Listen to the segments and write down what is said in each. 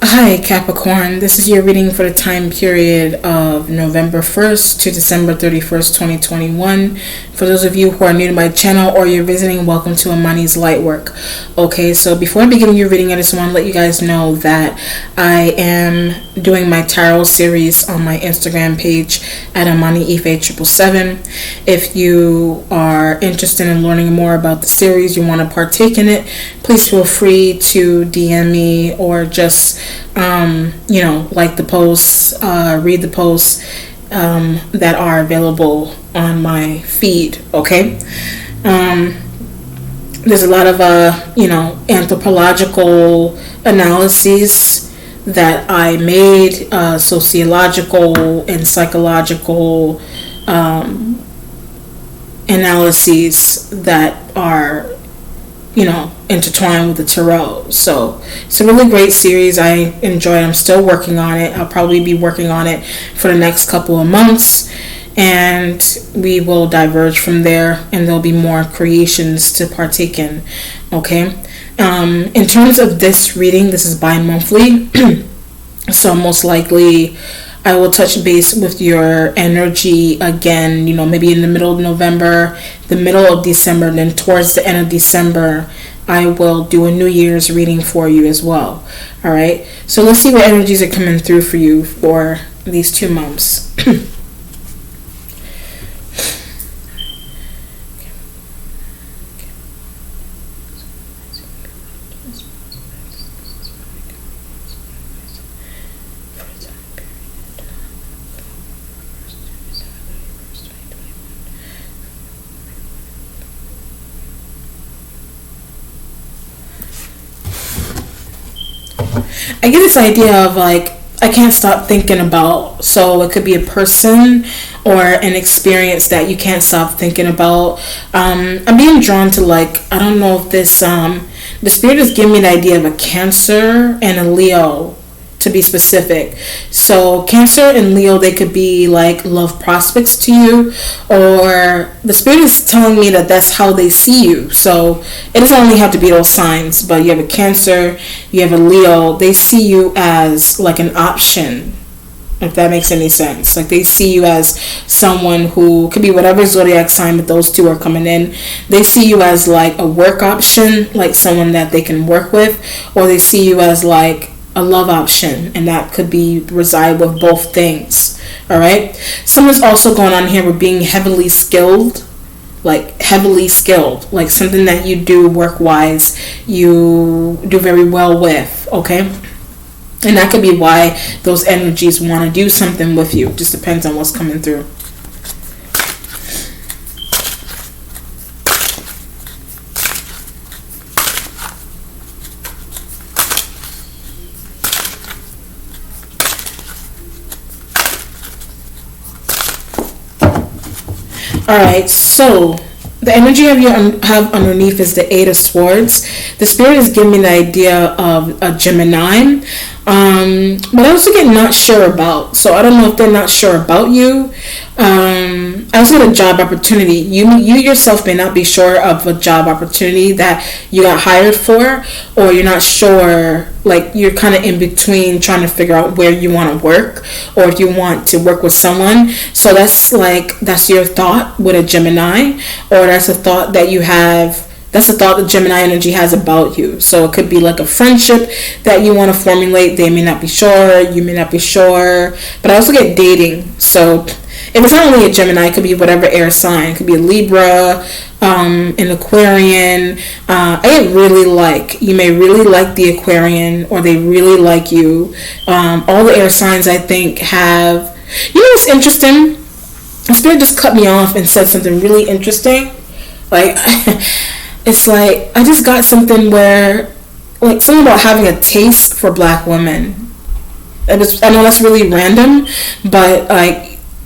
Hi Capricorn, this is your reading for the time period of November 1st to December 31st, 2021. For those of you who are new to my channel or you're visiting, welcome to Amani's Lightwork. Okay, so before I begin your reading, I just want to let you guys know that I am doing my tarot series on my Instagram page at AmaniIfe777. If you are interested in learning more about the series, you want to partake in it, please feel free to DM me or just like the posts, read the posts that are available on my feed. Okay. There's a lot of anthropological analyses that I made, sociological and psychological analyses that are intertwined with the tarot. So it's a really great series. I enjoy it. I'm still working on it. I'll probably be working on it for the next couple of months, and we will diverge from there, and there'll be more creations to partake in. Okay. In terms of this reading, this is bi-monthly. So most likely I will touch base with your energy again, maybe in the middle of November, the middle of December, and then towards the end of December, I will do a New Year's reading for you as well. All right. So let's see what energies are coming through for you for these 2 months. I get this idea of I can't stop thinking about. So it could be a person or an experience that you can't stop thinking about. I'm being drawn to I don't know if this, the spirit is giving me the idea of a Cancer and a Leo, to be specific. So Cancer and Leo, they could be love prospects to you, or the spirit is telling me that that's how they see you. So it doesn't only have to be those signs, but you have a Cancer, you have a Leo, they see you as an option, if that makes any sense. They see you as someone who could be whatever zodiac sign, but those two are coming in. They see you as a work option, someone that they can work with, or they see you as a love option, and that could be reside with both things. All right. Something's also going on here with being heavily skilled, something that you do work wise, you do very well with. Okay. And that could be why those energies want to do something with you. Just depends on what's coming through. Alright, so the energy you have underneath is the 8 of Swords. The spirit is giving me the idea of a Gemini, but I also get not sure about. So I don't know if they're not sure about you. I also get a job opportunity. You yourself may not be sure of a job opportunity that you got hired for, or you're not sure. You're kind of in between trying to figure out where you want to work, or if you want to work with someone. So that's that's your thought with a Gemini, or that's a thought that you have. That's a thought that Gemini energy has about you. So it could be a friendship that you want to formulate. They may not be sure. You may not be sure. But I also get dating. So if it's not only a Gemini, it could be whatever air sign. It could be a Libra, an Aquarian. You may really like the Aquarian, or they really like you. All the air signs, I think, have. What's interesting? The spirit just cut me off and said something really interesting. It's I just got something where, something about having a taste for black women. I know that's really random, but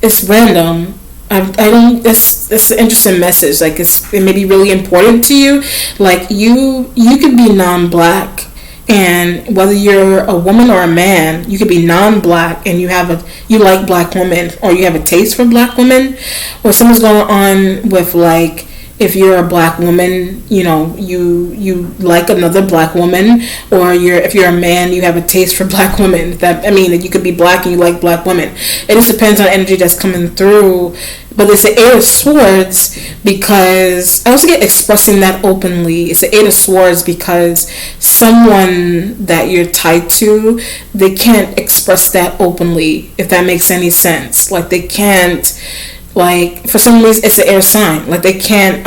it's random. I don't. It's an interesting message. It may be really important to you. You could be non-black, and whether you're a woman or a man, you could be non-black, and you like black women, or you have a taste for black women, or something's going on with if you're a black woman, you like another black woman, or if you're a man, you have a taste for black women. You could be black and you like black women. It just depends on energy that's coming through. But it's the Eight of Swords because I also get expressing that openly. It's the Eight of Swords because someone that you're tied to, they can't express that openly, if that makes any sense. Like they can't, for some reason, it's an air sign. Like they can't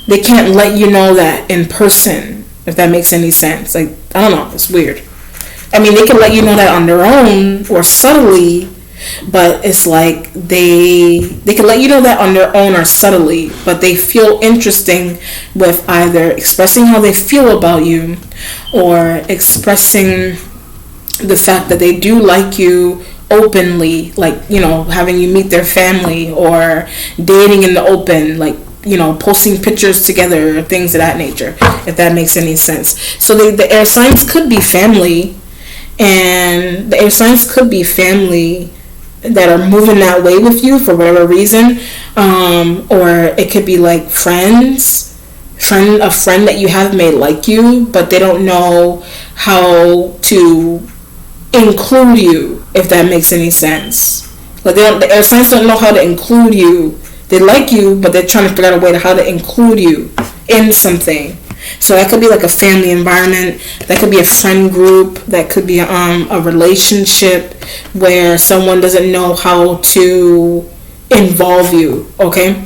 let you know that in person, if that makes any sense. Like, I don't know, it's weird. They can let you know that on their own or subtly, but it's like they can let you know that on their own or subtly, but they feel interesting with either expressing how they feel about you or expressing the fact that they do like you openly, having you meet their family or dating in the open, posting pictures together or things of that nature, if that makes any sense. So the air signs could be family, and the air signs could be family that are moving that way with you for whatever reason, or it could be like friends. A friend that you have may like you, but they don't know how to include you, if that makes any sense. The air signs don't know how to include you. They like you, but they're trying to figure out a way to how to include you in something. So that could be like a family environment, that could be a friend group, that could be a relationship where someone doesn't know how to involve you, okay?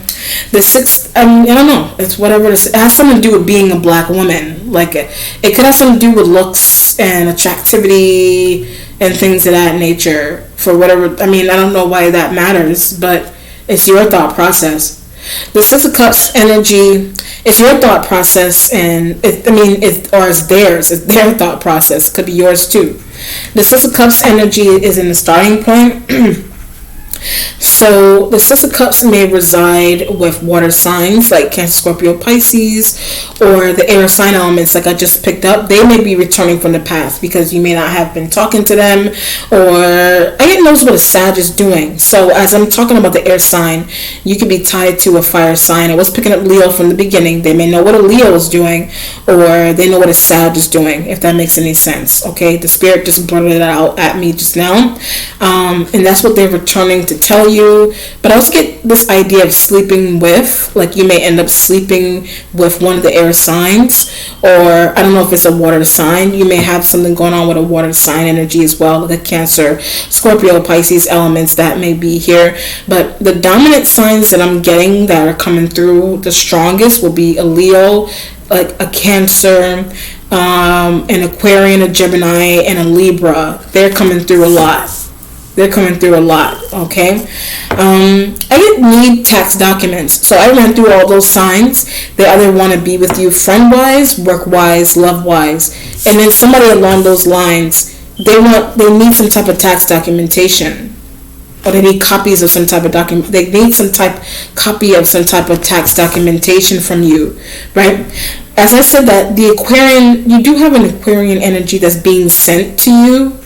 The sixth, I don't know, it's whatever it is. It has something to do with being a black woman. It could have something to do with looks and attractivity and things of that nature, for whatever, I don't know why that matters, but it's your thought process. The Six of Cups energy, it's your thought process, and it's theirs. It's their thought process. Could be yours too. The Six of Cups energy is in the starting point. So the Six of Cups may reside with water signs like Cancer, Scorpio, Pisces, or the air sign elements like I just picked up. They may be returning from the past because you may not have been talking to them, or I get knows what a Sag is doing. So as I'm talking about the air sign, you could be tied to a fire sign. I was picking up Leo from the beginning. They may know what a Leo is doing, or they know what a Sag is doing, if that makes any sense. Okay, the spirit just blurted it out at me just now, and that's what they're returning to tell you. But I also get this idea of sleeping with, like you may end up sleeping with one of the air signs, or I don't know if it's a water sign. You may have something going on with a water sign energy as well, like a Cancer, Scorpio, Pisces elements that may be here. But the dominant signs that I'm getting that are coming through the strongest will be a Leo, like a Cancer, an Aquarian, a Gemini, and a Libra. They're coming through a lot. Okay? I need tax documents. So I ran through all those signs. They either want to be with you friend-wise, work-wise, love-wise. And then somebody along those lines, they need some type of tax documentation. Or they need copies of some type of document. They need copy of some type of tax documentation from you, right? As I said, that the Aquarian, you do have an Aquarian energy that's being sent to you.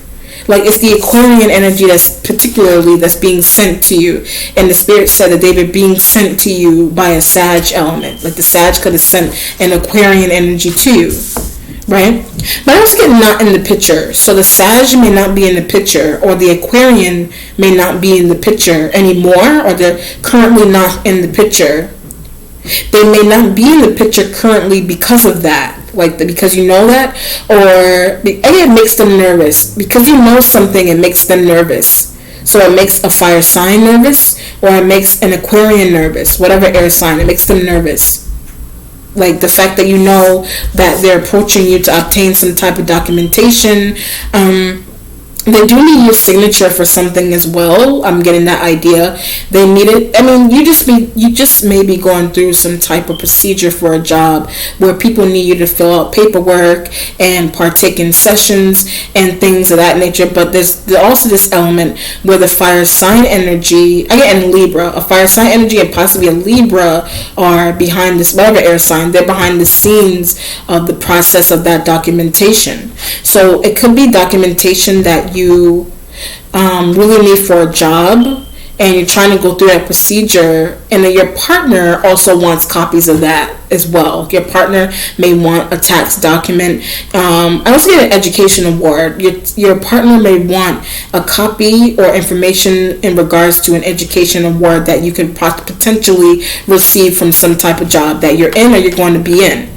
Like it's the Aquarian energy that's being sent to you. And the spirit said that they were being sent to you by a Sag element. Like the Sag could have sent an Aquarian energy to you. Right? But I also get not in the picture. So the Sag may not be in the picture, or the Aquarian may not be in the picture anymore, or they're currently not in the picture. They may not be in the picture currently because of that. Because you know that, or it makes them nervous. Because you know something, it makes them nervous. So it makes a fire sign nervous, or it makes an Aquarian nervous, whatever air sign, it makes them nervous. Like the fact that you know that they're approaching you to obtain some type of documentation. They do need your signature for something as well. I'm getting that idea. They need it. You just may be going through some type of procedure for a job where people need you to fill out paperwork and partake in sessions and things of that nature. But there's also this element where the fire sign energy, again in Libra, a fire sign energy and possibly a Libra are behind this, whatever air sign, they're behind the scenes of the process of that documentation. So it could be documentation that you really need for a job, and you're trying to go through that procedure, and then your partner also wants copies of that as well. Your partner may want a tax document. I also get an education award. Your partner may want a copy or information in regards to an education award that you could potentially receive from some type of job that you're in or you're going to be in.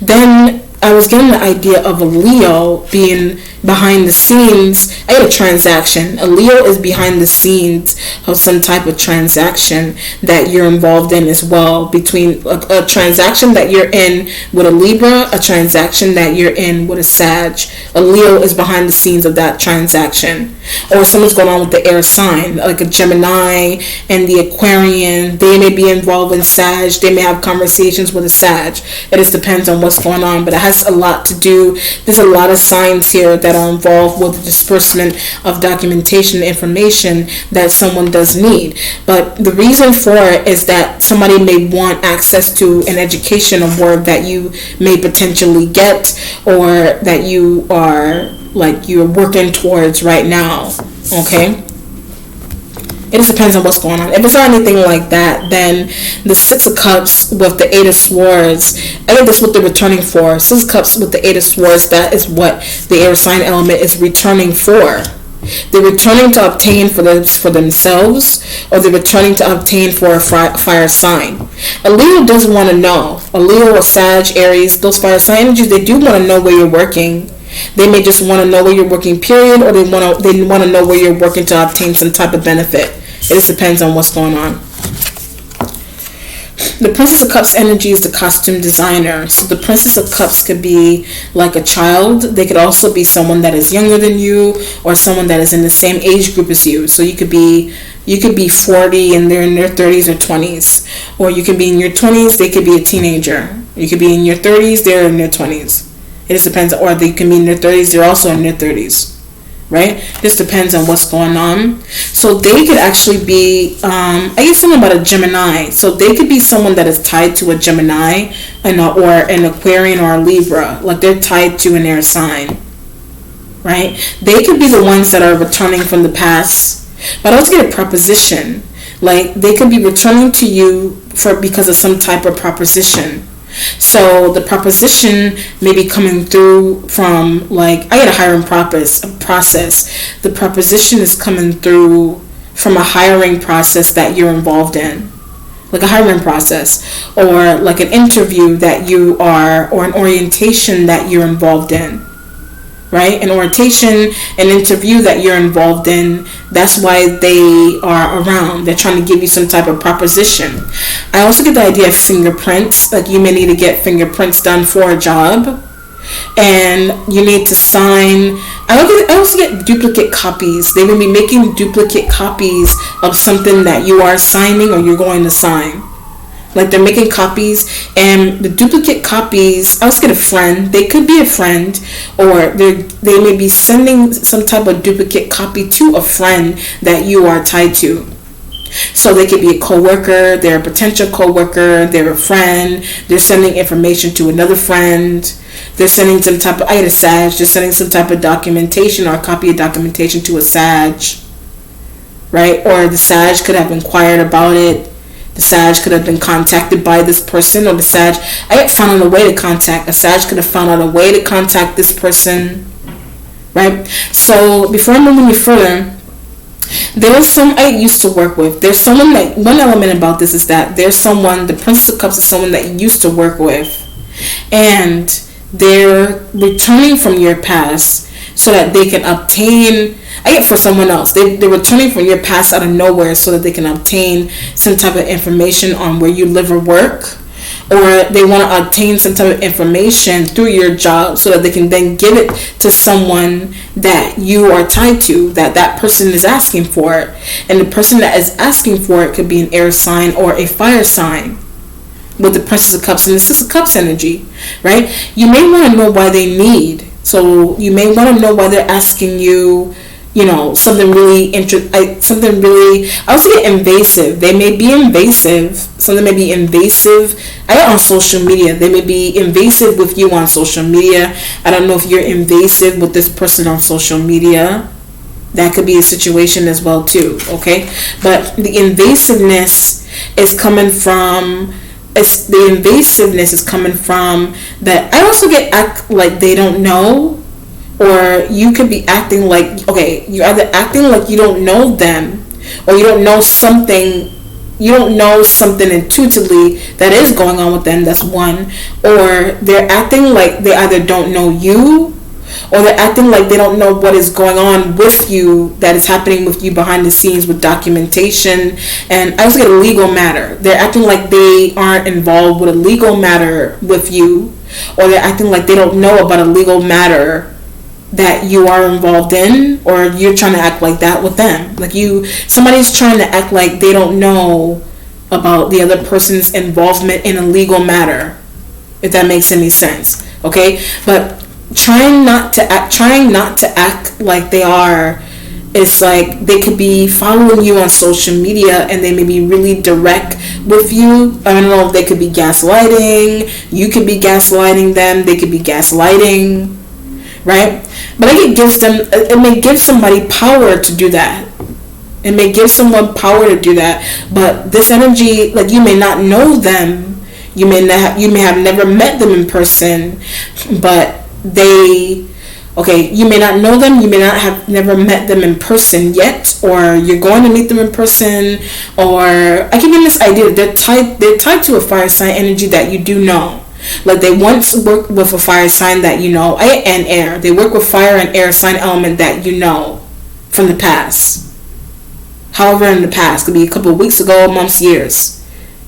Then I was getting the idea of a Leo being behind the scenes. I had a transaction. A Leo is behind the scenes of some type of transaction that you're involved in as well. Between a transaction that you're in with a Libra, a transaction that you're in with a Sag. A Leo is behind the scenes of that transaction. Or something's going on with the air sign, like a Gemini and the Aquarian. They may be involved in Sag. They may have conversations with a Sag. It just depends on what's going on. But it has a lot to do. There's a lot of signs here that are involved with the disbursement of documentation information that someone does need. But the reason for it is that somebody may want access to an education award that you may potentially get, or that you're working towards right now. Okay, it just depends on what's going on. If it's not anything like that, then the Six of Cups with the Eight of Swords, I think that's what they're returning for. Six of Cups with the Eight of Swords, that is what the air sign element is returning for. They're returning to obtain for themselves, or they're returning to obtain for a fire sign. A Leo does want to know. A Leo, a Sag, Aries, those fire sign energies, they do want to know where you're working. They may just want to know where you're working, period, or they want to know where you're working to obtain some type of benefit. It just depends on what's going on. The Princess of Cups energy is the costume designer. So the Princess of Cups could be like a child. They could also be someone that is younger than you, or someone that is in the same age group as you. So you could be 40 and they're in their 30s or 20s. Or you could be in your 20s, they could be a teenager. You could be in your 30s, they're in their 20s. It just depends. Or they can be in their 30s, they're also in their 30s. Right? This depends on what's going on. So they could actually be, I guess something about a Gemini. So they could be someone that is tied to a Gemini or an Aquarian or a Libra. Like they're tied to an air sign. Right? They could be the ones that are returning from the past. But I also get a proposition. Like they could be returning to you because of some type of proposition. So the proposition may be coming through from, like, I get a hiring process. The proposition is coming through from a hiring process that you're involved in, like a hiring process, or like an interview that you are, or an orientation that you're involved in. Right? An orientation, an interview that you're involved in. That's why they are around. They're trying to give you some type of proposition. I also get the idea of fingerprints. Like you may need to get fingerprints done for a job. And you need to sign. I also get duplicate copies. They may be making duplicate copies of something that you are signing or you're going to sign. Like they're making copies, and the duplicate copies, I also get a friend. They could be a friend, or they may be sending some type of duplicate copy to a friend that you are tied to. So they could be a coworker, they're a potential coworker, they're a friend, they're sending information to another friend, they're sending some type of, I had a Sag, they're sending some type of documentation or a copy of documentation to a Sag, right? Or the Sag could have inquired about it. The Sag could have been contacted by this person, or the Sag, I found out a way to contact, a Sag could have found out a way to contact this person, right? So before I move any further, there's some I used to work with. There's someone that, one element about this is that there's someone, the Princess of Cups is someone that you used to work with, and they're returning from your past so that they can obtain, I get for someone else, they're returning from your past out of nowhere so that they can obtain some type of information on where you live or work, or they want to obtain some type of information through your job so that they can then give it to someone that you are tied to, that person is asking for it. And the person that is asking for it could be an air sign or a fire sign with the Princess of Cups and the Six of Cups energy, right? You may want to know why they need. So you may want to know why they're asking you, something really I also get invasive. They may be invasive. Something may be invasive. I get on social media. They may be invasive with you on social media. I don't know if you're invasive with this person on social media, That could be a situation as well too, okay? But the invasiveness is coming from that. I also get act like they don't know, or you could be acting like, okay, you're either acting like you don't know them, or you don't know something intuitively that is going on with them. That's one. Or they're acting like they either don't know you, or they're acting like they don't know what is going on with you, that is happening with you behind the scenes with documentation. And I also get a legal matter. They're acting like they aren't involved with a legal matter with you, or they're acting like they don't know about a legal matter that you are involved in, or you're trying to act like that with them. Like somebody's trying to act like they don't know about the other person's involvement in a legal matter, if that makes any sense. Okay? But trying not to act like they are. It's like they could be following you on social media and they may be really direct with you. I don't know if they could be gaslighting. You could be gaslighting them. They could be gaslighting, right? But it may give somebody power to do that. It may give someone power to do that. But this energy, like, you may not know them. You may have never met them in person, but you may not know them, you may not have never met them in person yet, or you're going to meet them in person, or I give you this idea, they're tied to a fire sign energy that you do know. Like, they once worked with a fire sign that you know, and air. They work with fire and air sign element that you know from the past. However, in the past, could be a couple of weeks ago, months, years.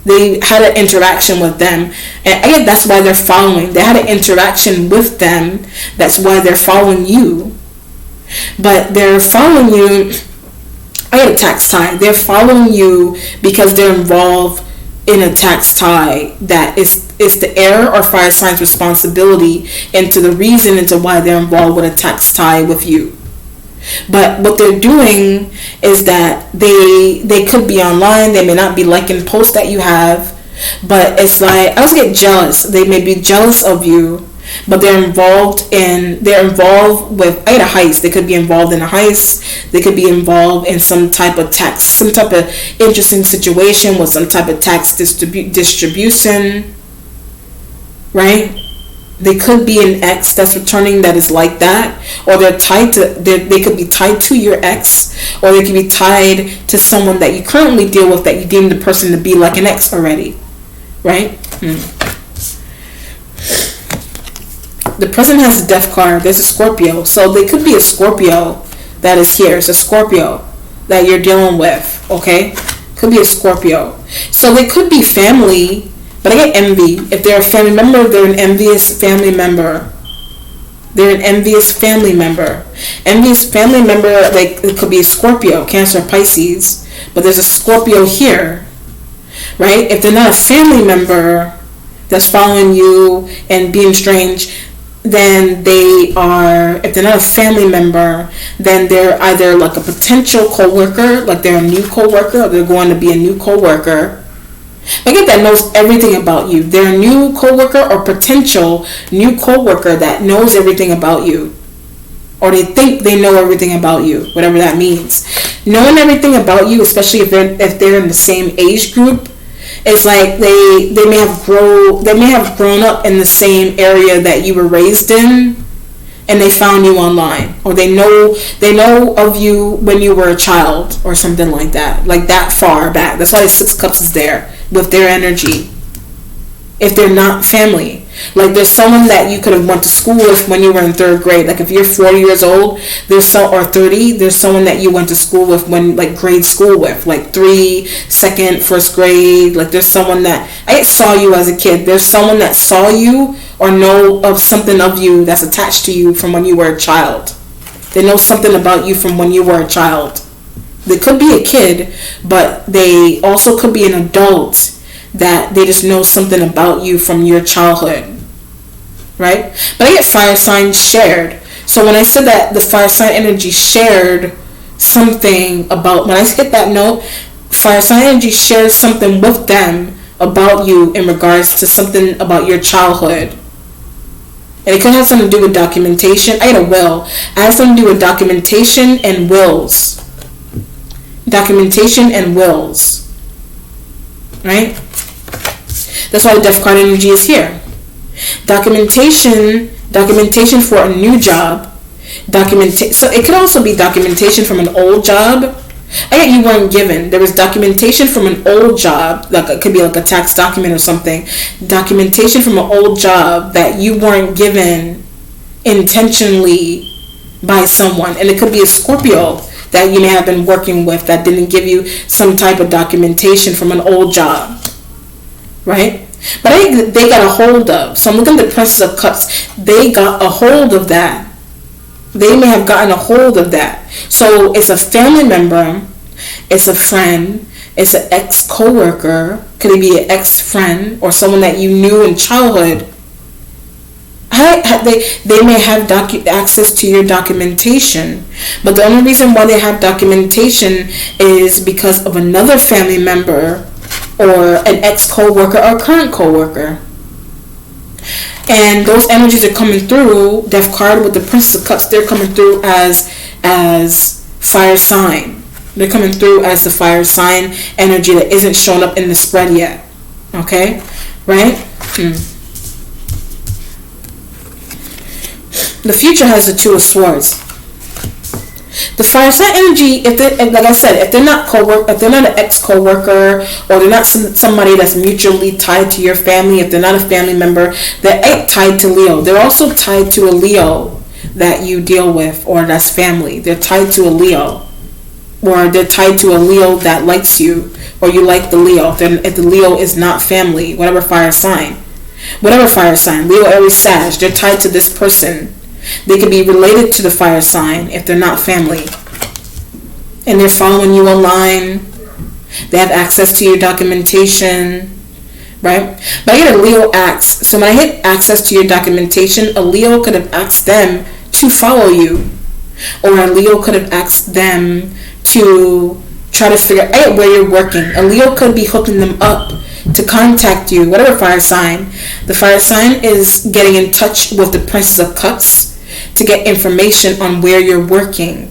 They had an interaction with them, and I guess that's why they're following. They had an interaction with them. That's why they're following you. But they're following you. I had a tax tie. They're following you because they're involved in a tax tie that is the air or fire sign's responsibility into the reason into why they're involved with a tax tie with you. But what they're doing is that they could be online. They may not be liking posts that you have, but it's like, I also get jealous. They may be jealous of you, but they're involved with, I had a heist. They could be involved in a heist. They could be involved in some type of interesting situation with some type of tax distribution, right? They could be an ex that's returning that is like that, or they could be tied to your ex, or they could be tied to someone that you currently deal with that you deem the person to be like an ex already, right? The present has a death card. There's a Scorpio, so they could be a Scorpio that is here. It's a Scorpio that you're dealing with, okay? Could be a Scorpio. So they could be family. But I get envy. If they're a family member, they're an envious family member. They're an envious family member. Envious family member, like, it could be a Scorpio, Cancer, Pisces. But there's a Scorpio here, right? If they're not a family member that's following you and being strange, then if they're not a family member, then they're either like a potential co-worker, like they're a new co-worker, or they're going to be a new co-worker. I get that knows everything about you. They're a new co-worker or potential new co-worker that knows everything about you. Or they think they know everything about you, whatever that means. Knowing everything about you, especially if they're in the same age group, is like they may have grown up in the same area that you were raised in, and they found you online, or they know of you when you were a child or something like that far back. That's why the Six Cups is there with their energy. If they're not family, like there's someone that you could have went to school with when you were in third grade. Like if you're 40 years old, or 30, there's someone that you went to school with when, like, grade school with, like 3, 2nd, 1st grade. Like there's someone that I saw you as a kid. There's someone that saw you or know of something of you that's attached to you from when you were a child. They know something about you from when you were a child. They could be a kid, but they also could be an adult that they just know something about you from your childhood, right? But I get fire sign shared. So when I said that the fire sign energy shared something about, when I get that note, fire sign energy shares something with them about you in regards to something about your childhood. And it could have something to do with documentation. I get a will. I have something to do with documentation and wills. Documentation and wills. Right? That's why the death card energy is here. Documentation for a new job. So it could also be documentation from an old job. I get you weren't given. There was documentation from an old job, like it could be like a tax document or something. Documentation from an old job that you weren't given intentionally by someone, and it could be a Scorpio that you may have been working with that didn't give you some type of documentation from an old job, right? But I think they got a hold of. So I'm looking at the Princess of Cups. They got a hold of that. They may have gotten a hold of that. So it's a family member, it's a friend, it's an ex-coworker, could it be an ex-friend or someone that you knew in childhood. They may have access to your documentation, but the only reason why they have documentation is because of another family member or an ex-coworker or current coworker. And those energies are coming through, Death card with the Princess of Cups, they're coming through as fire sign. They're coming through as the fire sign energy that isn't shown up in the spread yet. Okay? Right? The future has the Two of Swords. The fire sign energy, like I said, if they're not an ex-coworker, or they're not somebody that's mutually tied to your family, if they're not a family member, they're tied to Leo. They're also tied to a Leo that you deal with, or that's family. They're tied to a Leo, or they're tied to a Leo that likes you, or you like the Leo. If the Leo is not family, whatever fire sign, Leo, Aries, Sag, they're tied to this person. They could be related to the fire sign if they're not family. And they're following you online. They have access to your documentation. Right? But I get a Leo axe. So when I hit access to your documentation, a Leo could have asked them to follow you. Or a Leo could have asked them to try to figure out where you're working. A Leo could be hooking them up to contact you, whatever fire sign. The fire sign is getting in touch with the Princess of Cups to get information on where you're working.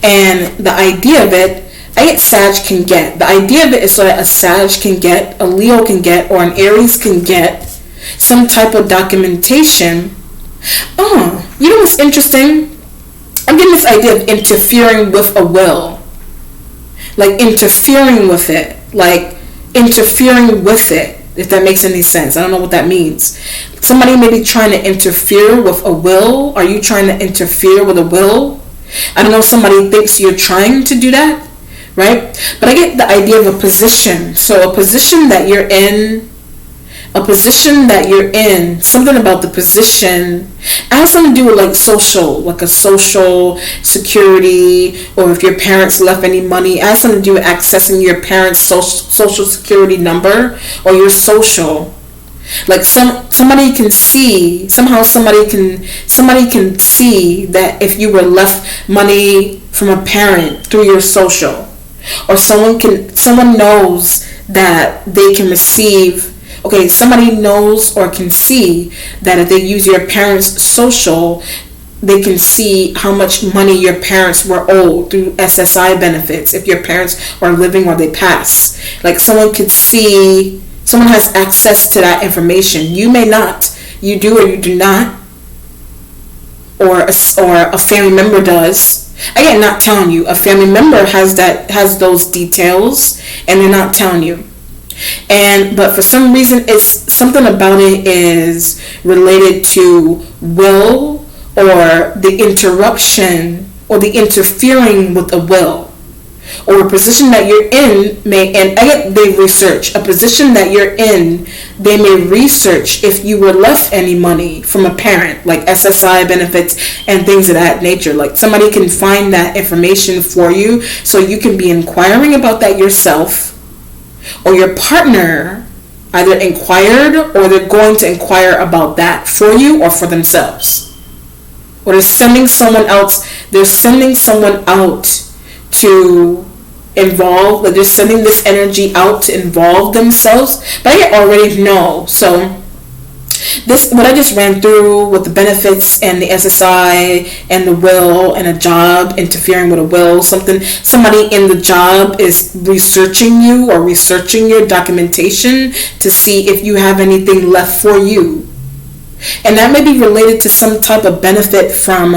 And the idea of it, I get Sag can get. The idea of it is so that a Sag can get, a Leo can get, or an Aries can get some type of documentation. Oh, you know what's interesting? I'm getting this idea of interfering with a will. Like interfering with it. If that makes any sense. I don't know what that means. Somebody may be trying to interfere with a will. Are you trying to interfere with a will? I don't know, somebody thinks you're trying to do that, right? But I get the idea of a position. So a position that you're in, something about the position has something to do with like a social security, or if your parents left any money, it has something to do with accessing your parents' social security number or your social. Like somebody can see that if you were left money from a parent through your social, or someone knows that they can receive. Okay, somebody knows or can see that if they use your parents' social, they can see how much money your parents were owed through SSI benefits if your parents are living or they pass. Like someone has access to that information. You may not. You do or you do not. Or a family member does. Again, not telling you. A family member has those details and they're not telling you. But for some reason, it's something about it is related to will, or the interruption, or the interfering with a will, or a position that you're in they research a position that you're in. They may research if you were left any money from a parent, like SSI benefits and things of that nature. Like somebody can find that information for you, so you can be inquiring about that yourself. Or your partner either inquired, or they're going to inquire about that for you or for themselves. Or they're sending someone out to involve, like they're sending this energy out to involve themselves. But I already know. So This, what I just ran through with the benefits and the SSI and the will and a job interfering with a will, somebody in the job is researching you or researching your documentation to see if you have anything left for you. And that may be related to some type of benefit from,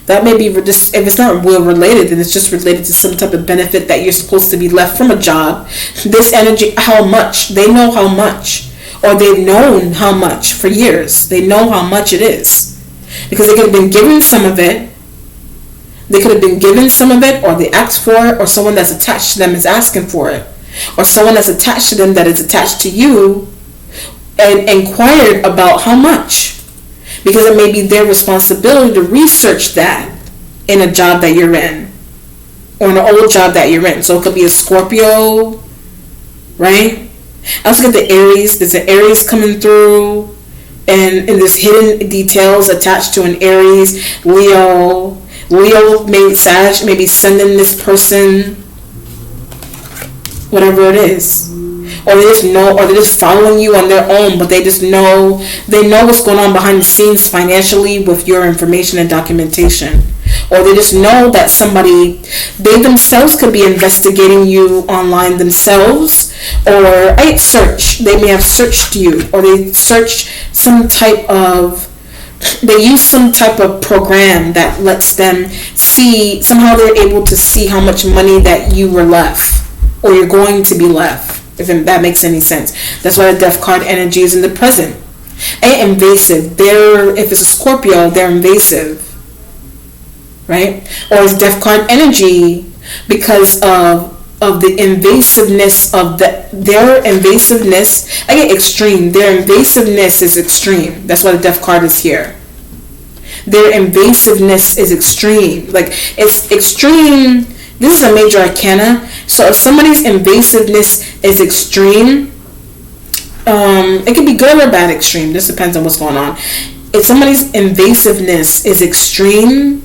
that may be just, if it's not will related, then it's just related to some type of benefit that you're supposed to be left from a job. This energy, how much, they know how much, or they've known how much for years. They know how much it is. Because they could have been given some of it, or they asked for it, or someone that's attached to them is asking for it, or someone that's attached to them that is attached to you and inquired about how much, because it may be their responsibility to research that in a job that you're in, or in an old job that you're in. So it could be a Scorpio, right? I also get the Aries. There's an Aries coming through, and there's hidden details attached to an Aries. Leo, maybe Sag, maybe sending this person whatever it is. Or they just know, or they're just following you on their own, but they know what's going on behind the scenes financially with your information and documentation. Or they just know that they themselves could be investigating you online themselves, or they may have searched you, or they use some type of program that lets them see, somehow they're able to see how much money that you were left, or you're going to be left. If that makes any sense. That's why the Death card energy is in the present. And invasive. If it's a Scorpio, they're invasive. Right? Or it's Death card energy because of the invasiveness of their invasiveness. I get extreme. Their invasiveness is extreme. That's why the Death card is here. Their invasiveness is extreme. Like, it's extreme. This is a major arcana. So if somebody's invasiveness is extreme, it could be good or bad extreme. This depends on what's going on. If somebody's invasiveness is extreme,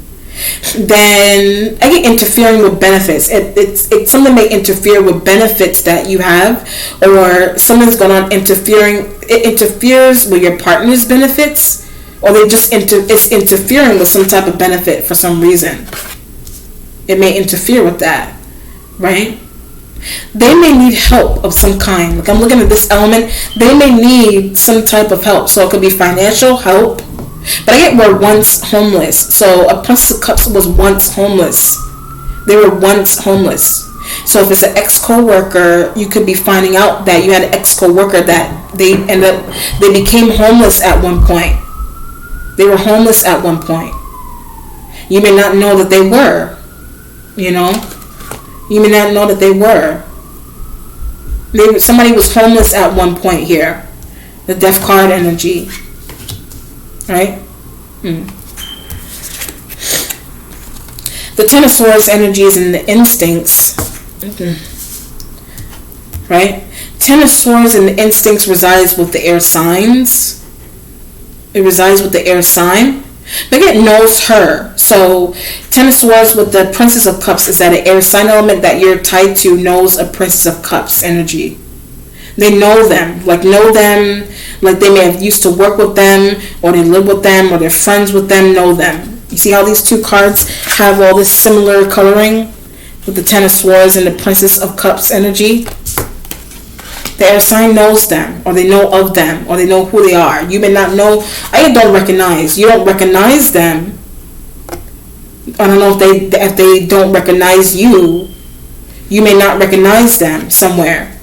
then I get interfering with benefits. It's something may interfere with benefits that you have, or something's going on interfering. It interferes with your partner's benefits, or it's interfering with some type of benefit for some reason. It may interfere with that. Right? They may need help of some kind. Like, I'm looking at this element. They may need some type of help. So it could be financial help. But I get were once homeless. So a Princess of Cups was once homeless. They were once homeless. So if it's an ex-co-worker, you could be finding out that you had an ex-co-worker that they became homeless at one point. They were homeless at one point. You may not know that they were. You know? You may not know that they were. Somebody was homeless at one point here. The Death card energy. Right? The Ten of Swords energy is in the instincts. Right? Ten of Swords and the instincts resides with the air signs. It resides with the air sign. But it knows her. So Ten of Swords with the Princess of Cups is that an air sign element that you're tied to knows a Princess of Cups energy. They know them. Like they may have used to work with them, or they live with them, or they're friends with them, know them. You see how these two cards have all this similar coloring with the Ten of Swords and the Princess of Cups energy? The air sign knows them, or they know of them, or they know who they are. You may not know. You don't recognize them. I don't know if they don't recognize you. You may not recognize them somewhere.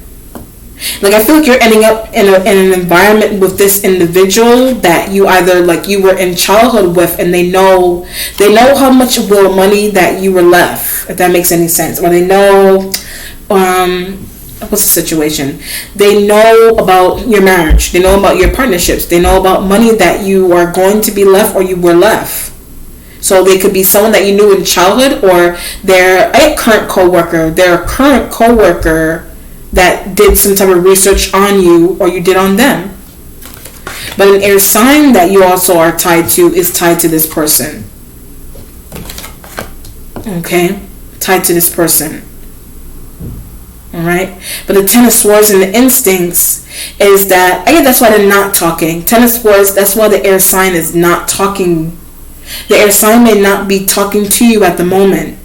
Like, I feel like you're ending up in an environment with this individual that you either, like, you were in childhood with, and they know how much money that you were left, if that makes any sense. Or they know, what's the situation? They know about your marriage. They know about your partnerships. They know about money that you are going to be left, or you were left. So they could be someone that you knew in childhood, or they're a current coworker. They're a current coworker that did some type of research on you, or you did on them. But an air sign that you also are tied to is tied to this person. Okay? Tied to this person. All right, but the Ten of Swords and the instincts is that again. That's why they're not talking. Ten of Swords. That's why the air sign is not talking. The air sign may not be talking to you at the moment.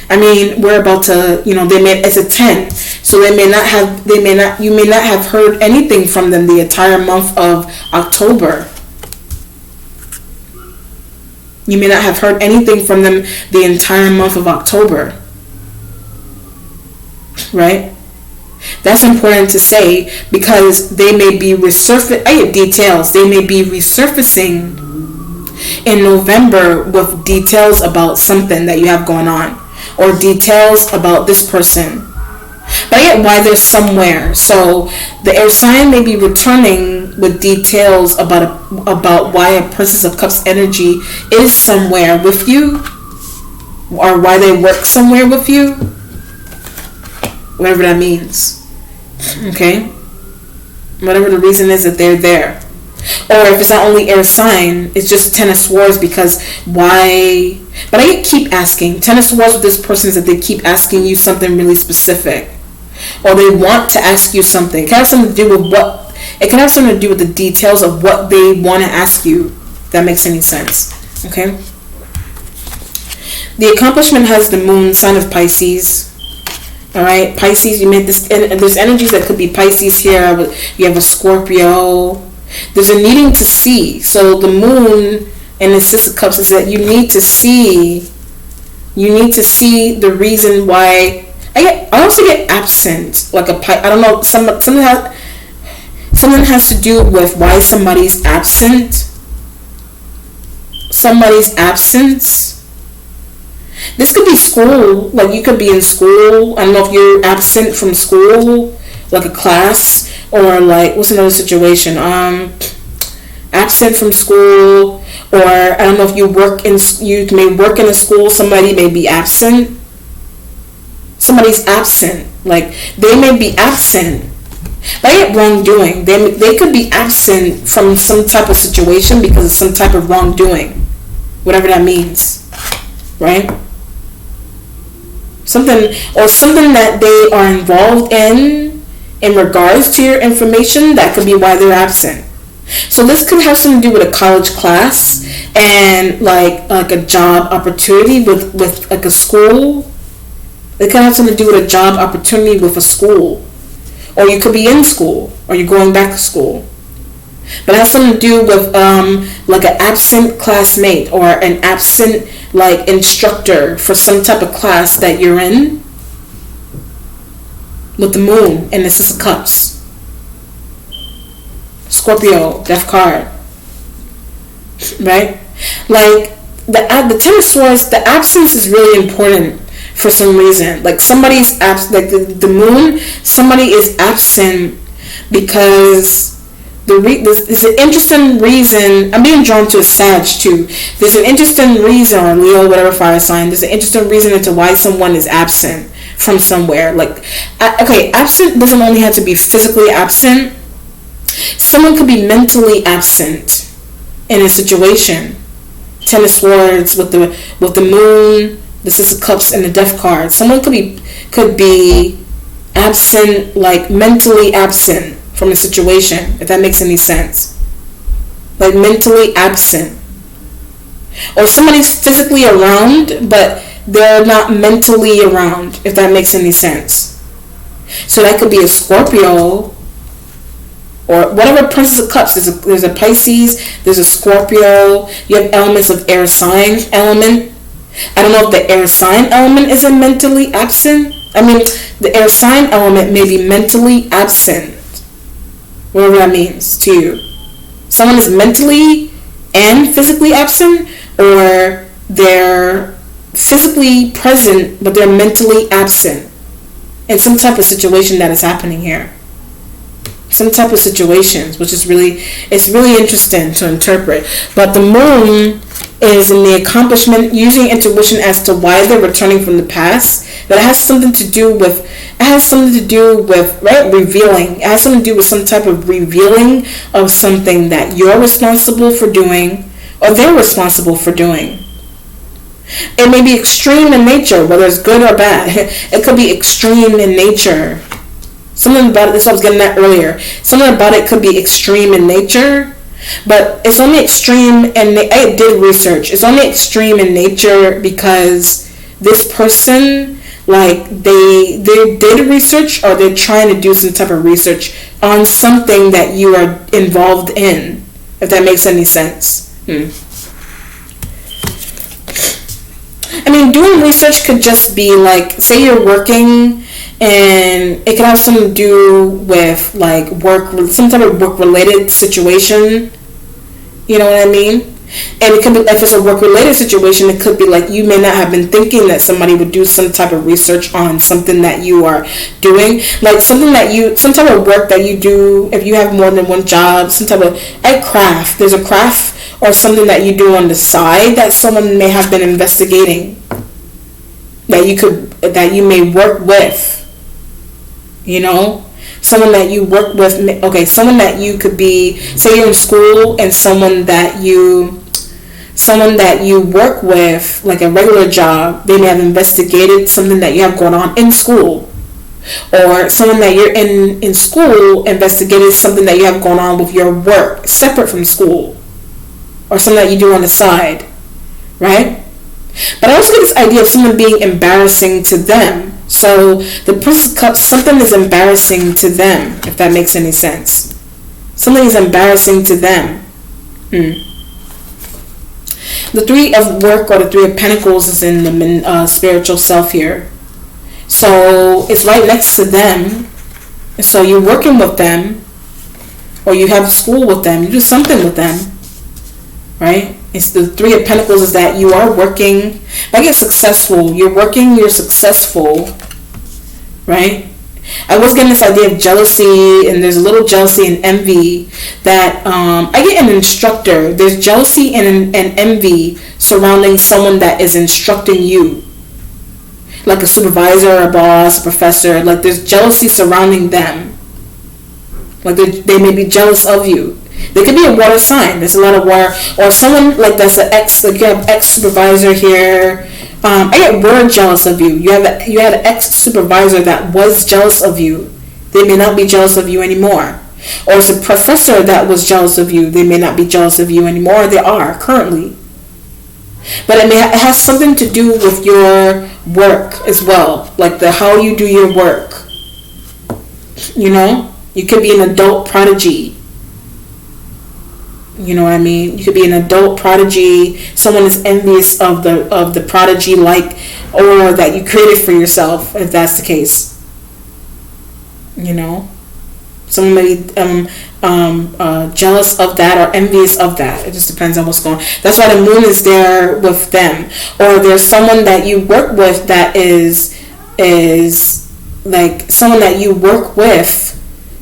I mean, we're about to, they may, it's a 10, so you may not have heard anything from them the entire month of October. You may not have heard anything from them the entire month of October. Right? That's important to say because they may be details. They may be resurfacing in November with details about something that you have going on or details about this person. But I get why they're somewhere. So the air sign may be returning with details about why a Princess of Cups energy is somewhere with you or why they work somewhere with you. Whatever that means. Okay? Whatever the reason is that they're there. Or if it's not only air sign, it's just Ten of Swords because why? But I keep asking. Ten of Swords with this person is that they keep asking you something really specific. Or they want to ask you something. It can have something to do with it can have something to do with the details of what they want to ask you. If that makes any sense. Okay? The accomplishment has the moon, sign of Pisces. Alright, Pisces, you made this, and there's energies that could be Pisces here. You have a Scorpio. There's a needing to see. So the moon and the Six of Cups is that you need to see the reason why. I also get absent, like I don't know, something has to do with why somebody's absent. Somebody's absence. This could be school, like you could be in school. I don't know if you're absent from school, like a class, or like what's another situation? Absent from school, or I don't know if you may work in a school. Somebody may be absent. Somebody's absent, like they may be absent by wrongdoing. They could be absent from some type of situation because of some type of wrongdoing, whatever that means, right? Something that they are involved in regards to your information, that could be why they're absent. So this could have something to do with a college class and like a job opportunity with like a school. It could have something to do with a job opportunity with a school. Or you could be in school or you're going back to school. But it has something to do with like an absent classmate or an absent like instructor for some type of class that you're in. With the moon and the Six of Cups. Scorpio, death card. Right? Like the Ten of Swords, the absence is really important for some reason. Like somebody's like the moon, somebody is absent because there's an interesting reason. I'm being drawn to a Sag too. There's an interesting reason, or Leo, whatever fire sign. There's an interesting reason into why someone is absent from somewhere. Like, okay, absent doesn't only have to be physically absent. Someone could be mentally absent in a situation. Ten of Swords with the moon, the Six of Cups, and the Death card. Someone could be absent, like mentally absent from a situation, if that makes any sense. Like mentally absent. Or somebody's physically around, but they're not mentally around, if that makes any sense. So that could be a Scorpio, or whatever Princess of Cups. There's a Pisces, there's a Scorpio. You have elements of air sign element. I don't know if the air sign element isn't mentally absent. I mean, the air sign element may be mentally absent. Whatever that means to you. Someone is mentally and physically absent, or they're physically present but they're mentally absent in some type of situation that is happening here. Some type of situations, which is it's really interesting to interpret. But the moon is in the accomplishment, using intuition as to why they're returning from the past. But it has something to do with right, revealing. It has something to do with some type of revealing of something that you're responsible for doing, or they're responsible for doing. It may be extreme in nature, whether it's good or bad. It could be extreme in nature. Something about it, this is what I was getting at earlier. Something about it could be extreme in nature, but it's only extreme, and I did research. It's only extreme in nature because this person, like, they did research, or they're trying to do some type of research on something that you are involved in, if that makes any sense. I mean, doing research could just be like, say you're working, and it could have something to do with like work, some type of work related situation. You know what I mean? And it could be, if it's a work related situation, it could be like you may not have been thinking that somebody would do some type of research on something that you are doing, like some type of work that you do. If you have more than one job, some type of craft. There's a craft or something that you do on the side that someone may have been investigating, that you may work with. You know, someone that you work with. Okay, someone that you could be. Say you're in school, and someone that you work with, like a regular job, they may have investigated something that you have going on in school, or someone that you're in school investigated something that you have going on with your work separate from school, or something that you do on the side, right? But I also get this idea of someone being embarrassing to them. So the Prince of Cups, something is embarrassing to them, if that makes any sense. Something is embarrassing to them. The Three of Work, or the Three of Pentacles, is in the spiritual self here. So it's right next to them. So you're working with them, or you have school with them, you do something with them, right? It's the Three of Pentacles is that you are working. If I get successful, you're working, you're successful, right? I was getting this idea of jealousy, and there's a little jealousy and envy that I get an instructor. There's jealousy and envy surrounding someone that is instructing you, like a supervisor, a boss, a professor. Like there's jealousy surrounding them. Like they may be jealous of you. They could be a water sign. There's a lot of water, or someone like that's an ex. Like you have ex supervisor here. I get word jealous of you. You had an ex supervisor that was jealous of you. They may not be jealous of you anymore. Or it's a professor that was jealous of you. They may not be jealous of you anymore. They are currently. But it has something to do with your work as well, like how you do your work. You know, you could be an adult prodigy. You know what I mean? You could be an adult prodigy. Someone is envious of the prodigy, like, or that you created for yourself, if that's the case. You know, someone may be jealous of that or envious of that. It just depends on what's going on. That's why the moon is there with them. Or there's someone that you work with that is like someone that you work with,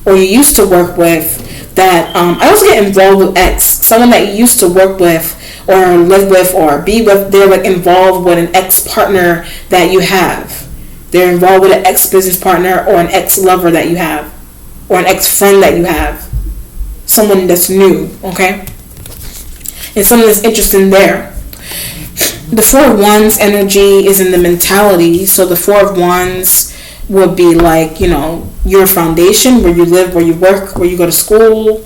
or you used to work with. That I also get involved with ex, someone that you used to work with or live with or be with. They're like involved with an ex partner that you have. They're involved with an ex business partner or an ex lover that you have, or an ex friend that you have. Someone that's new, okay? And someone that's interesting there. The Four of Wands energy is in the mentality. So the Four of Wands would be like, you know, your foundation, where you live, where you work, where you go to school.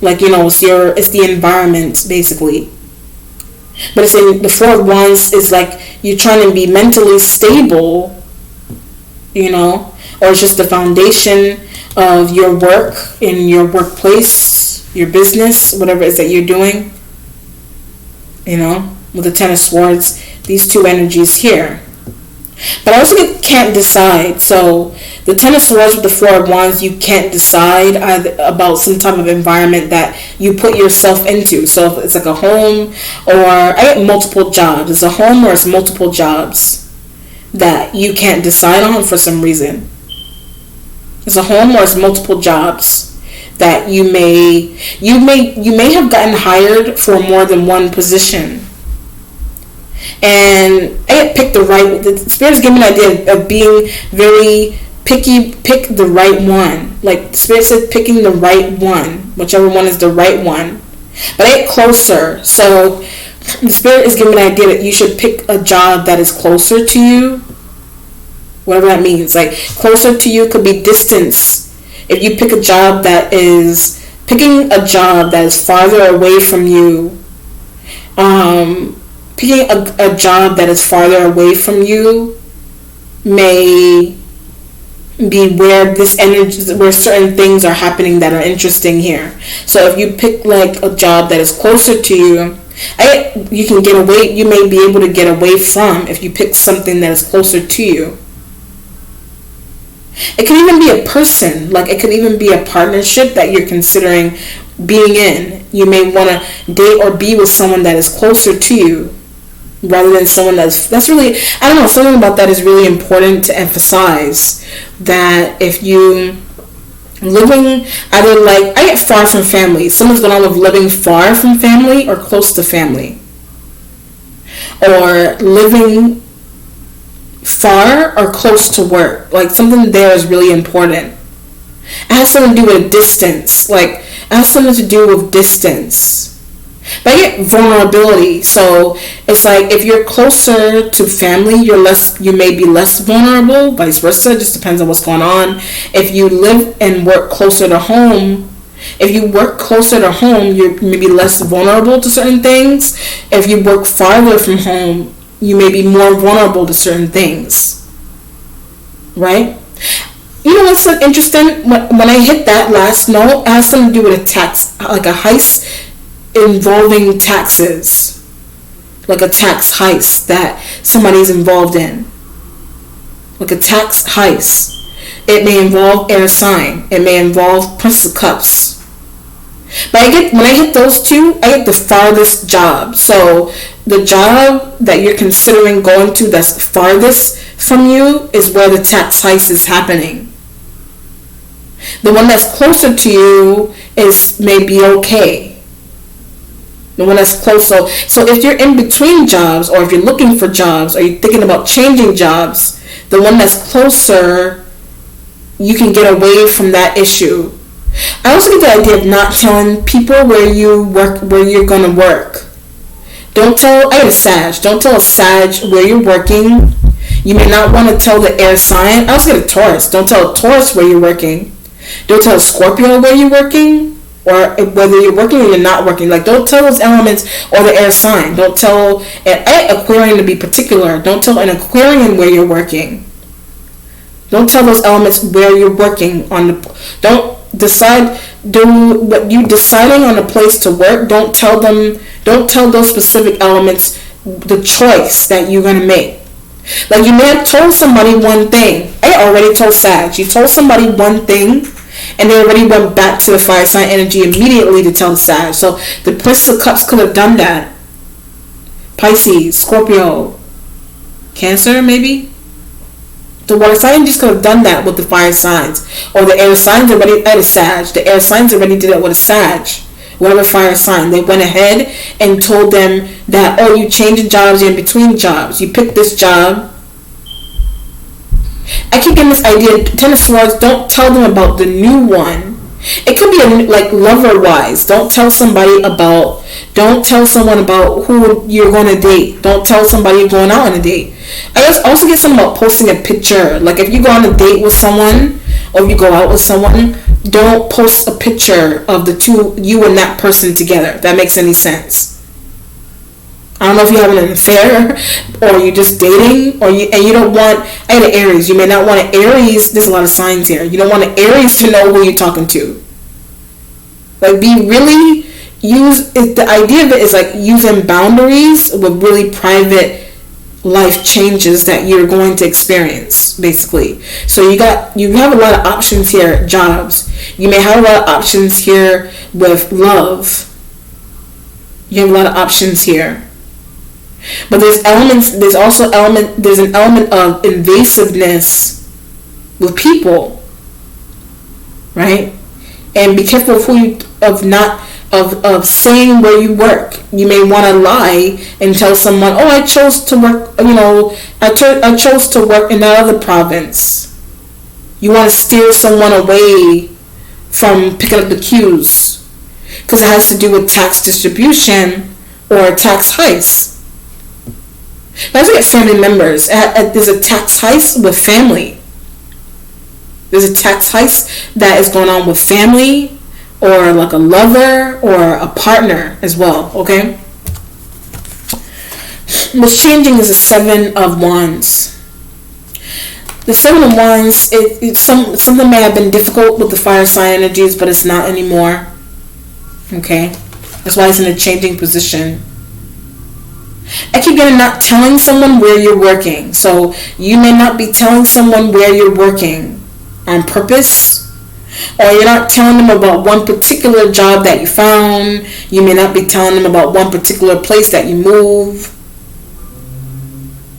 Like, you know, it's the environment basically. But it's in the Four of Wands is like you're trying to be mentally stable, you know, or it's just the foundation of your work in your workplace, your business, whatever it is that you're doing. You know, with the Ten of Swords, these two energies here. But I also can't decide. So the Ten of Swords with the Four of Wands, you can't decide about some type of environment that you put yourself into. So if it's like a home, or I get multiple jobs. It's a home or it's multiple jobs that you can't decide on for some reason. It's a home or it's multiple jobs that you may have gotten hired for more than one position. And I picked the Spirit's giving me an idea of being very picky. Pick the right one. Like the Spirit said, picking the right one, whichever one is the right one. But I get closer. So The spirit is giving me the idea that you should pick a job that is closer to you. Whatever that means. Like, closer to you could be distance. If you pick a job that is... Picking a job that is farther away from you. Picking a job that is farther away from you may be where this energy, where certain things are happening that are interesting here. So if you pick like a job that is closer to you, you can get away. You may be able to get away from if you pick something that is closer to you. It could even be a person, like it could even be a partnership that you're considering being in. You may want to date or be with someone that is closer to you rather than someone that's really, I don't know, something about that is really important to emphasize. That if you living either like, I get far from family. Someone's going on with living far from family or close to family. Or living far or close to work. Like something there is really important. It has something to do with distance. Like it has something to do with distance. But I get vulnerability. So it's like if you're closer to family, you may be less vulnerable, vice versa. It just depends on what's going on. If you live and work closer to home, you're maybe less vulnerable to certain things. If you work farther from home, you may be more vulnerable to certain things. Right? You know what's so interesting? When I hit that last note, it has something to do with a tax, like a heist involving taxes. Like a tax heist that somebody's involved in. Like a tax heist. It may involve air sign. It may involve Prince of Cups. But when I hit those two, I get the farthest job. So the job that you're considering going to that's farthest from you is where the tax heist is happening. The one that's closer to you may be okay. The one that's close. So if you're in between jobs, or if you're looking for jobs, or you're thinking about changing jobs, the one that's closer, you can get away from that issue. I also get the idea of not telling people where you work, where you're going to work. I had a Sag. Don't tell a Sag where you're working. You may not want to tell the air sign. I also get a Taurus. Don't tell a Taurus where you're working. Don't tell a Scorpio where you're working, or whether you're working or you're not working. Like, don't tell those elements or the air sign. Don't tell an Aquarian, to be particular. Don't tell an Aquarian where you're working. Don't tell those elements where you're working. Deciding on a place to work, don't tell those specific elements the choice that you're going to make. Like, you may have told somebody one thing. I already told Sag. You told somebody one thing, and they already went back to the fire sign energy immediately to tell the Sag. So the Prince of Cups could have done that. Pisces, Scorpio, Cancer, maybe. The water sign just could have done that with the fire signs. Or the air signs already had a Sag. The air signs already did it with a Sag. Whatever fire sign. They went ahead and told them that, oh, you changing jobs, you're in between jobs. You picked this job. I keep getting this idea, Ten of Swords, don't tell them about the new one. It could be like lover-wise. Don't tell someone about who you're going to date. Don't tell somebody you're going out on a date. I also get something about posting a picture. Like, if you go on a date with someone, or if you go out with someone, don't post a picture of the two, you and that person together. If that makes any sense. I don't know if you're having an affair, or you're just dating, and you don't want, I had an Aries. You may not want an Aries, there's a lot of signs here. You don't want an Aries to know who you're talking to. Like, the idea of it is like using boundaries with really private life changes that you're going to experience, basically. So you have a lot of options here. Jobs. You may have a lot of options here with love. You have a lot of options here. But there's an element of invasiveness with people, right? And be careful of saying where you work. You may want to lie and tell someone, oh, I chose to work, I chose to work in that other province. You want to steer someone away from picking up the cues, because it has to do with tax distribution or tax heist. But I look at family members. There's a tax heist with family. There's a tax heist that is going on with family, or like a lover or a partner as well. Okay. What's changing is the Seven of Wands. The Seven of Wands, something may have been difficult with the fire sign energies, but it's not anymore. Okay? That's why it's in a changing position. I keep getting not telling someone where you're working. So you may not be telling someone where you're working on purpose, or you're not telling them about one particular job that you found. You may not be telling them about one particular place that you move.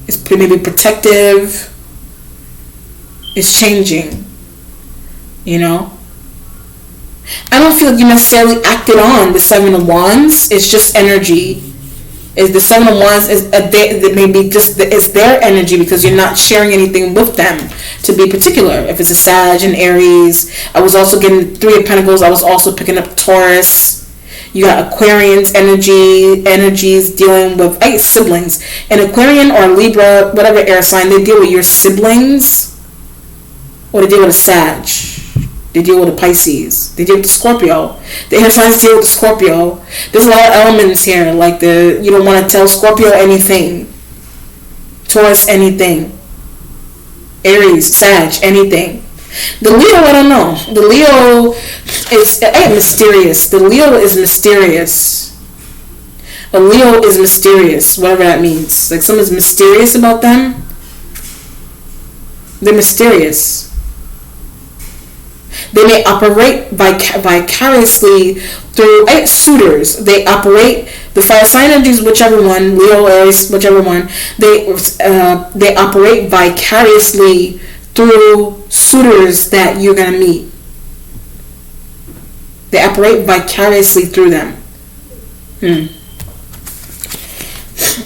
It's maybe protective. It's changing. You know? I don't feel like you necessarily acted on the Seven of Wands. It's just energy. Is the Seven of Wands is maybe just it's their energy because you're not sharing anything with them to be particular. If it's a Sag and Aries, I was also getting Three of Pentacles. I was also picking up Taurus. You got Aquarian's energies dealing with siblings. An Aquarian or Libra, whatever air sign, they deal with your siblings, or they deal with a Sag. They deal with a Pisces. They deal with the Scorpio. The air signs deal with the Scorpio. There's a lot of elements here. Like you don't want to tell Scorpio anything. Taurus anything. Aries, Sag, anything. The Leo, I don't know. The Leo is mysterious. The Leo is mysterious. A Leo is mysterious, whatever that means. Like someone's mysterious about them. They're mysterious. They may operate vicariously through suitors. They operate the fire sign energies, whichever one, Leo, Aries, whichever one. They operate vicariously through suitors that you're gonna meet. They operate vicariously through them. The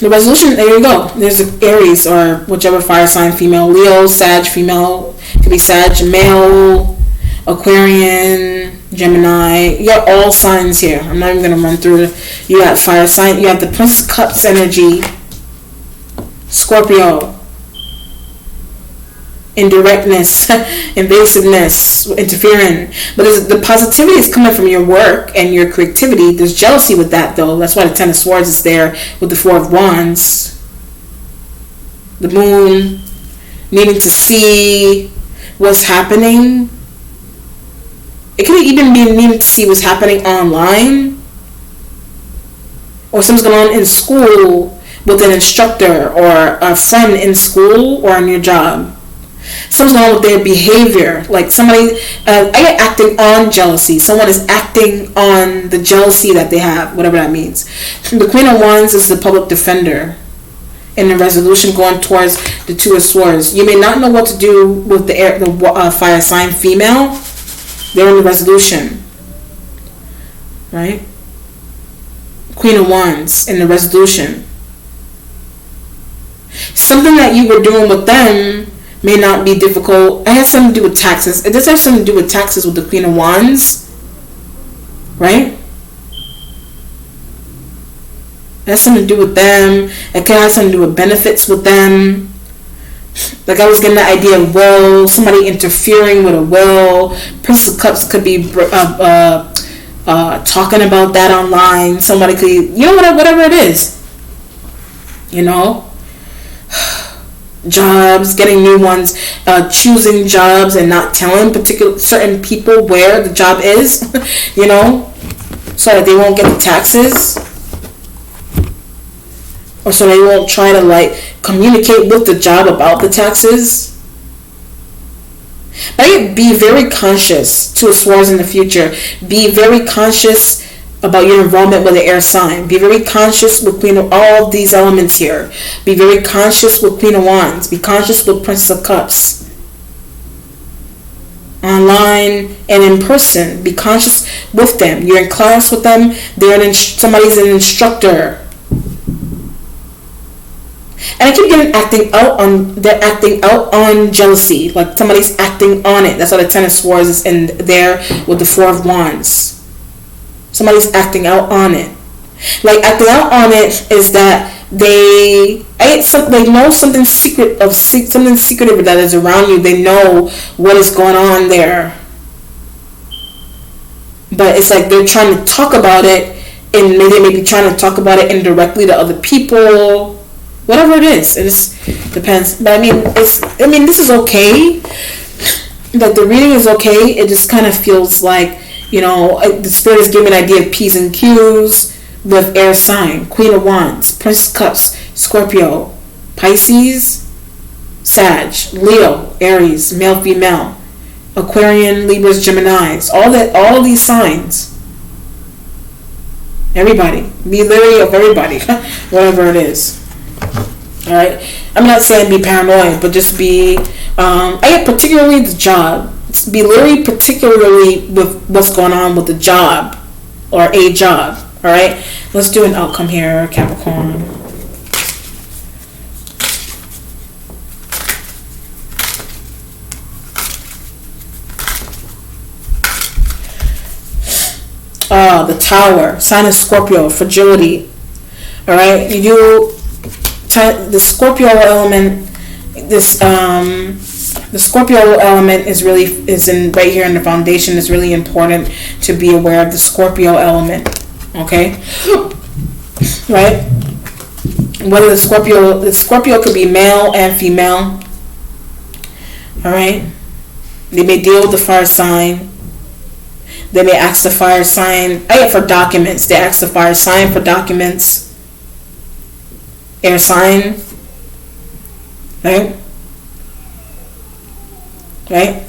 resolution, there you go. There's an Aries or whichever fire sign female, Leo, Sag female, it could be Sag male, Aquarian, Gemini. You got all signs here. I'm not even going to run through it. You got fire sign. You have the Prince of Cups energy. Scorpio. Indirectness. Invasiveness. Interfering. But the positivity is coming from your work and your creativity. There's jealousy with that, though. That's why the Ten of Swords is there with the Four of Wands. The Moon. Needing to see what's happening. It could even be needing to see what's happening online, or something's going on in school with an instructor or a friend in school or on your job. Something's going on with their behavior, like somebody. I get acting on jealousy. Someone is acting on the jealousy that they have, whatever that means. The Queen of Wands is the public defender. In the resolution going towards the Two of Swords, you may not know what to do with the fire sign female. They're in the resolution, right? Queen of Wands in the resolution. Something that you were doing with them may not be difficult. It has something to do with taxes. It does have something to do with taxes with the Queen of Wands, right? It has something to do with them. It could have something to do with benefits with them. Like I was getting the idea of will, somebody interfering with a will. Prince of Cups could be talking about that online. Somebody could, whatever it is. Jobs, getting new ones, choosing jobs and not telling certain people where the job is, so that they won't get the taxes. Or so they won't try to communicate with the job about the taxes. But be very conscious, Two of Swords in the future. Be very conscious about your involvement with the air sign. Be very conscious with Queen of all of these elements here. Be very conscious with Queen of Wands. Be conscious with Prince of Cups. Online and in person. Be conscious with them. You're in class with them. Somebody's an instructor. And I keep getting they're acting out on jealousy. Like somebody's acting on it. That's why the Ten of Swords is in there with the Four of Wands. Somebody's acting out on it. Like I think on it is that they know something something secretive that is around you. They know what is going on there, but it's like they're trying to talk about it, and maybe trying to talk about it indirectly to other people. Whatever it is, it just depends. But I mean, this is okay. Like the reading is okay. It just kind of feels like, the spirit is giving an idea of P's and Q's with air sign, Queen of Wands, Prince of Cups, Scorpio, Pisces, Sag, Leo, Aries, male, female, Aquarian, Libras, Geminis, all these signs. Everybody, be leery of everybody, whatever it is. All right, I'm not saying be paranoid, but just be, particularly the job. Be leery, particularly with what's going on with the job or a job. All right, let's do an outcome here, Capricorn. The Tower, sign of Scorpio, fragility. All right, the Scorpio element. The Scorpio element is in right here in the foundation. Is really important to be aware of the Scorpio element. Okay, right? Whether the Scorpio could be male and female. All right, they may deal with the fire sign. They may ask the fire sign for documents. They ask the fire sign for documents. Air sign, right? Right?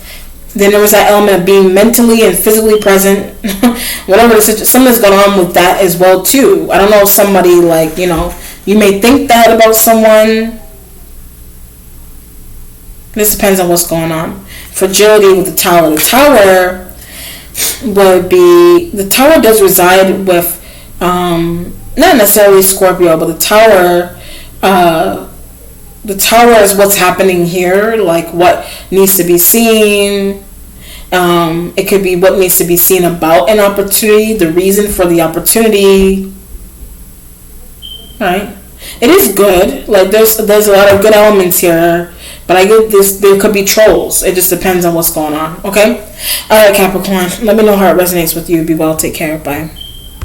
Then there was that element of being mentally and physically present. Whatever something's going on with that as well too. I don't know if somebody you may think that about someone. This depends on what's going on. Fragility with the Tower. The Tower does reside with not necessarily Scorpio, but the Tower is what's happening here, like what needs to be seen. It could be what needs to be seen about an opportunity, the reason for the opportunity. Right? It is good. Like there's a lot of good elements here, but I get this. There could be trolls. It just depends on what's going on. Okay. All right, Capricorn. Let me know how it resonates with you. Be well. Take care. Bye.